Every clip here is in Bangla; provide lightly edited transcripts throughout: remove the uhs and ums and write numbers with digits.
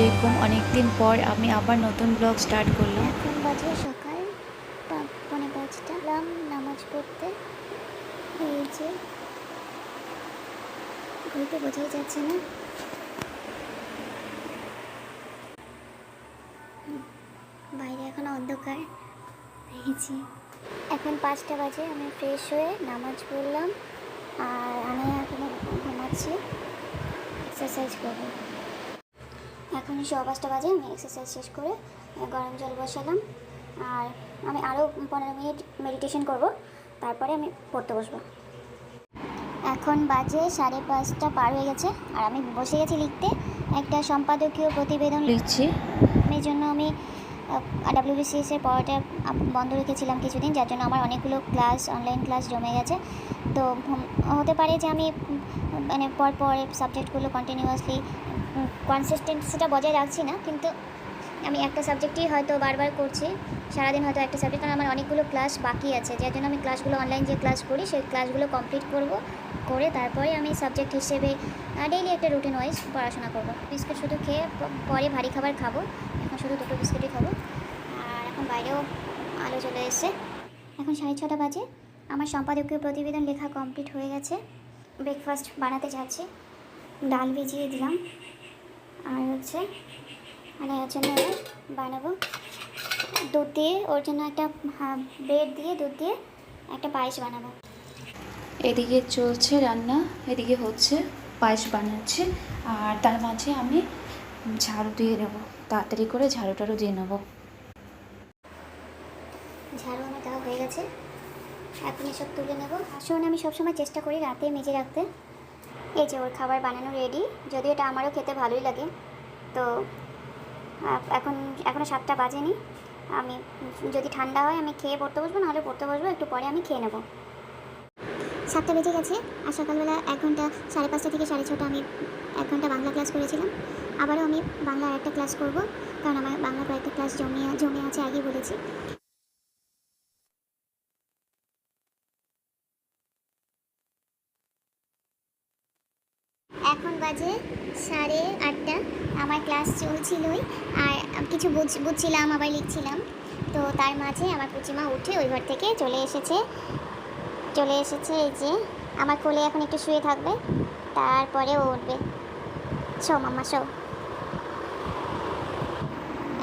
আলাইকুম। অনেক দিন পর আমি আবার নতুন ব্লগ স্টার্ট করলাম। এখন বাজে সকাল 5:45 নামাজ পড়তে। এই যে ঘড়িতে বোঝাই যাচ্ছে না, বাইরে এখন অন্ধকার। এই যে এখন 5টা বাজে, আমি ফ্রেশ হয়ে নামাজ পড়লাম আর আমি এখন ঘুমাচ্ছি, এক্সারসাইজ করবো। এখন 5:15 বাজে, আমি এক্সারসাইজ শেষ করে গরম জল বসালাম আর আমি আরও 15 মিনিট মেডিটেশন করব, তারপরে আমি পড়তে বসবো। এখন বাজে 5:30 পার হয়ে গেছে আর আমি বসে গেছি লিখতে। একটা সম্পাদকীয় প্রতিবেদন লিখছি। এই জন্য আমি WBCS এর পড়াটা বন্ধ রেখেছিলাম কিছুদিন, যার জন্য আমার অনেকগুলো ক্লাস, অনলাইন ক্লাস জমে গেছে। তো হতে পারে যে আমি মানে পর সাবজেক্টগুলো কন্টিনিউয়াসলি কনসিস্টেন্সিটা বজায় রাখছি না, কিন্তু আমি একটা সাবজেক্টই হয়তো বারবার করছি, সারাদিন হয়তো একটা সাবজেক্ট, কারণ আমার অনেকগুলো ক্লাস বাকি আছে, যার জন্য আমি ক্লাসগুলো অনলাইন যে ক্লাস করি সেই ক্লাসগুলো কমপ্লিট করে তারপরে আমি সাবজেক্ট হিসেবে ডেইলি একটা রুটিন ওয়াইজ পড়াশোনা করবো। বিস্কুট শুধু খেয়ে পরে ভারী খাবার খাবো, এখন শুধু 2টো বিস্কুটই খাবো। আর এখন বাইরেও আলো চলে এসছে। এখন 6:30 বাজে, আমার সম্পাদকীয় প্রতিবেদন লেখা কমপ্লিট হয়ে গেছে। ব্রেকফাস্ট বানাতে যাচ্ছি, ডাল ভিজিয়ে দিলাম আর হচ্ছে মানে ওর জন্য বানাবো দুধ দিয়ে, ওর জন্য একটা ব্রেড দিয়ে দুধ দিয়ে একটা পায়েস বানাবো। এদিকে চলছে রান্না, এদিকে হচ্ছে পায়েস বানাচ্ছে, আর তার মাঝে আমি ঝাড়ু দিয়ে নেবো, তাড়াতাড়ি করে ঝাড়ু টাড়ু দিয়ে নেবো। ঝাড়ু আমার দেওয়া হয়ে গেছে, এখন এসব তুলে নেবো। আসলে আমি সবসময় চেষ্টা করি রাতে মেজে রাখতে। এই যে ওর খাবার বানানো রেডি, যদিও এটা আমারও খেতে ভালোই লাগে। তো এখনও 7টা বাজেনি, আমি যদি ঠান্ডা হয় আমি খেয়ে পড়তে বসবো, নাহলে পড়তে বসবো একটু পরে, আমি খেয়ে নেবো। 7টা বেজে গেছে আর সকালবেলা 1 ঘন্টা 5:30 থেকে 6:30 আমি 1 ঘন্টা বাংলা ক্লাস করেছিলাম। আবারও আমি বাংলা একটা ক্লাস করব, কারণ আমার বাংলা কয়েকটা ক্লাস জমে আছে, আগেই বলেছি। এখন বাজে 8:30, আমার ক্লাস চলছিলই আর কিছু বুঝছিলাম আবার লিখছিলাম। তো তার মাঝে আমার পুচিমা উঠে ওই ঘর থেকে চলে এসেছে। এই যে আমার কোলে এখন একটু শুয়ে থাকবে, তারপরে ও উঠবে। শো মাম্মা শো।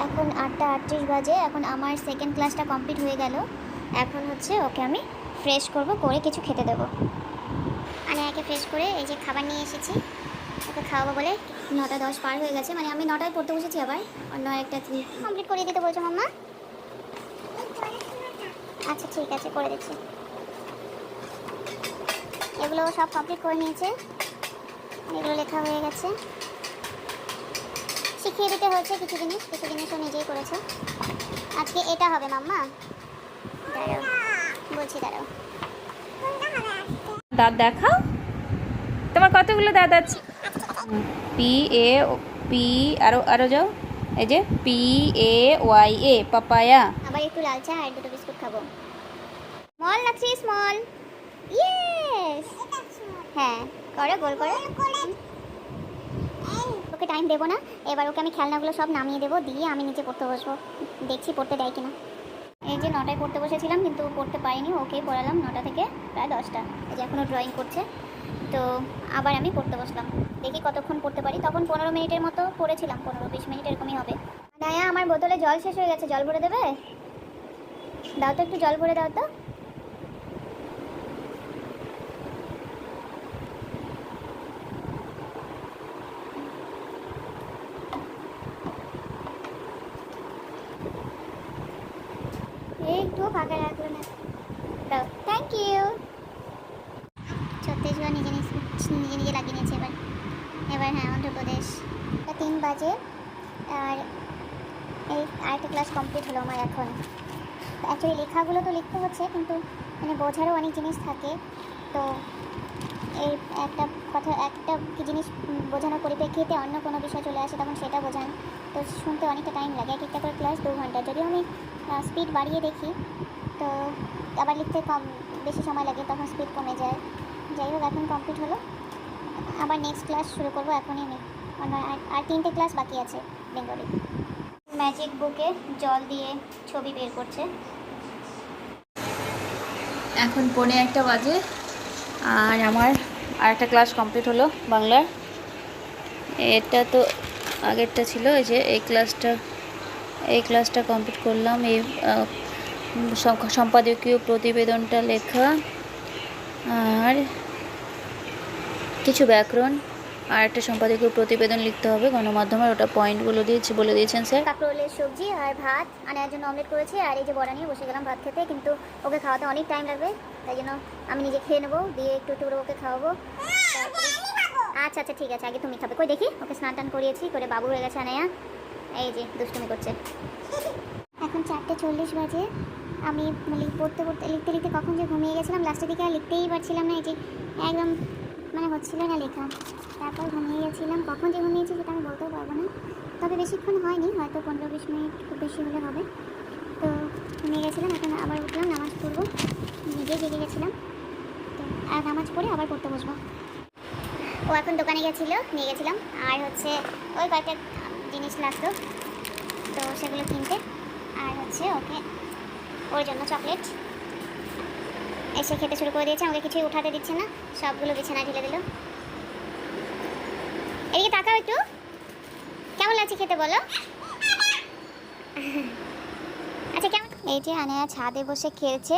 এখন 8:38 বাজে, এখন আমার সেকেন্ড ক্লাসটা কমপ্লিট হয়ে গেল। এখন হচ্ছে ওকে আমি ফ্রেশ করব, করে কিছু খেতে দেবো। আমি একে ফ্রেশ করে এই যে খাবার নিয়ে এসেছি, ওকে খাওয়াবো বলে। 9:10 পার হয়ে গেছে, মানে আমি 9টায় পড়তে বসেছি, আবার অন্য একটা কমপ্লিট করে দিতে বলছো মাম্মা? আচ্ছা ঠিক আছে, করে দিচ্ছি। এগুলো সব কমপ্লিট করে নিয়েছে, এগুলো লেখা হয়ে গেছে। শিখিয়ে দিতে হয়েছে কিছু জিনিসও নিজেই করেছে। আজকে এটা হবে মাম্মা, দাঁড়াও বলছি, দাঁড়াও। দাঁত দেখাও, তোমার কতগুলো দাঁত আছে? পি আরো যাও, এই যে PAYA পাপায়া। আবার একটু লাল চা আর 2টো বিস্কুট খাবো। স্মল লাগছে, স্মল। ইয়েস, হ্যাঁ করো, গোল করো। ওকে টাইম দেবো না এবার, ওকে আমি খেলনাগুলো সব নামিয়ে দেবো, দিয়ে আমি নিচে পড়তে বসবো, দেখছি পড়তে দেয় কিনা। এই যে 9টায় পড়তে বসেছিলাম কিন্তু পড়তে পারিনি, ওকেই পড়ালাম 9টা থেকে প্রায় 10টা। এই যে এখনও ড্রয়িং করছে, তো আবার আমি পড়তে বসলাম, দেখি কতক্ষণ পড়তে পারি। তখন 15 মিনিটের মতো পড়েছিলাম, 15-20 মিনিট এরকমই হবে। দায়া, আমার বোতলে জল শেষ হয়ে গেছে, জল ভরে দেবে? দাও তো, একটু জল ভরে দাও তো। একটু ফাঁকা রাখলো না, দাও, থ্যাংক ইউ। ছত্তিশগড় নিজে নিজে লাগিয়ে নিয়েছে এবার হ্যাঁ, অন্ধ্রপ্রদেশ। 3 বাজে আর এই আরেকটা ক্লাস কমপ্লিট হলো আমার। এখন অ্যাকচুয়ালি লেখাগুলো তো লিখতে হচ্ছে, কিন্তু মানে বোঝারও অনেক জিনিস থাকে। তো এই একটা কি জিনিস বোঝানোর পরিপ্রেক্ষিতে অন্য কোনো বিষয় চলে আসে, তখন সেটা বোঝান, তো শুনতে অনেকটা টাইম লাগে। একটা করে ক্লাস 2 ঘন্টা, যদিও আমি স্পিড বাড়িয়ে দেখি, তো আবার লিখতে বেশি সময় লাগে, তখন স্পিড কমে যায়। যাই হোক, এখন কমপ্লিট হলো, আবার নেক্সট ক্লাস শুরু করবো এখনই আমি। আর 3টে ক্লাস বাকি আছে, বেঙ্গলি। ম্যাজিক বুকে জল দিয়ে ছবি বের করছে। এখন 1:45 বাজে আর আমার আরেকটা ক্লাস কমপ্লিট হলো বাংলার। এটা তো আগেরটা ছিল, এই যে এই ক্লাসটা কমপ্লিট করলাম। এই সম্পাদকীয় প্রতিবেদনটা লেখা আর কিছু ব্যাকরণ আর একটা সম্পাদকীয় প্রতিবেদন লিখতে হবে গণমাধ্যমের, ওটা পয়েন্টগুলো বলে দিয়েছেন স্যার। কাঁকরোলের সবজি আর ভাত আনার জন্য অমলেট করেছি, আর এই যে বড়া নিয়ে বসে গেলাম ভাত খেতে, কিন্তু ওকে খাওয়াতে অনেক টাইম লাগবে, তাই জন্য আমি নিজে খেয়ে নেবো, দিয়ে একটু একটু করে ওকে খাওয়াবো। আচ্ছা আচ্ছা ঠিক আছে, আগে তুমি খাবে। কই দেখি, ওকে স্নান টান করিয়েছি, করে বাবু হয়ে গেছে আনায়া, এই যে দুষ্টুমি করছে। এখন 4:40 বাজে। আমি লিখতে লিখতে কখন যে ঘুমিয়ে গেছিলাম, লাস্টের দিকে আর লিখতেই পারছিলাম না, এই যে একদম মানে হচ্ছিল না লেখা, তারপর ঘুমিয়ে গেছিলাম। কখন যে ঘুমিয়েছি সেটা আমি বলতেও পারবো না, তবে বেশিক্ষণ হয়নি, হয়তো 15-20 মিনিট খুব বেশি হলে হবে। তো ঘুমিয়ে গেছিলাম, এখন আবার উঠলাম, নামাজ পড়বো, নিজেই জেগে গেছিলাম, তো আর নামাজ পড়ে আবার পড়তে বসবো। ও এখন দোকানে নিয়ে গেছিলাম, আর হচ্ছে ওই কয়েকটা জিনিস লাগতো, তো সেগুলো কিনতে, আর হচ্ছে ওর জন্য চকলেট। এসে খেতে শুরু করে দিয়েছে, আমাকে কিছুই উঠাতে দিচ্ছে না, সবগুলো বিছানায় ঢেলে দিল। এদিকে তাকাও একটু, কেমন লাগছে খেতে বলো? আচ্ছা কেমন? এই যে আনায়া ছাদে বসে খেলছে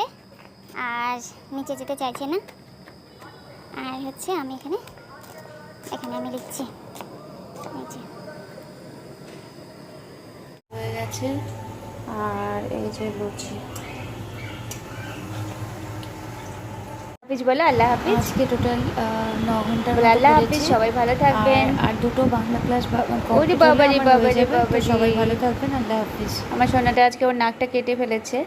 আর নিচে যেতে চাইছে না, আর হচ্ছে আমি এখানে আমি লিখছি, এই যে হয়ে গেছে। আর এই যে লুচি। হাফিজ বলো, আল্লাহ হাফিজ। আজকে টোটাল 9 ঘন্টা বলে আল্লাহ হাফিজ, সবাই ভালো থাকবেন। আর দুটো বাংলা ক্লাস ওরে বাবা রে বাবা রে বাবা, সবাই ভালো থাকবেন, আল্লাহ হাফিজ। আমার সোনাটা আজকে ওর নাকটা কেটে ফেলেছে।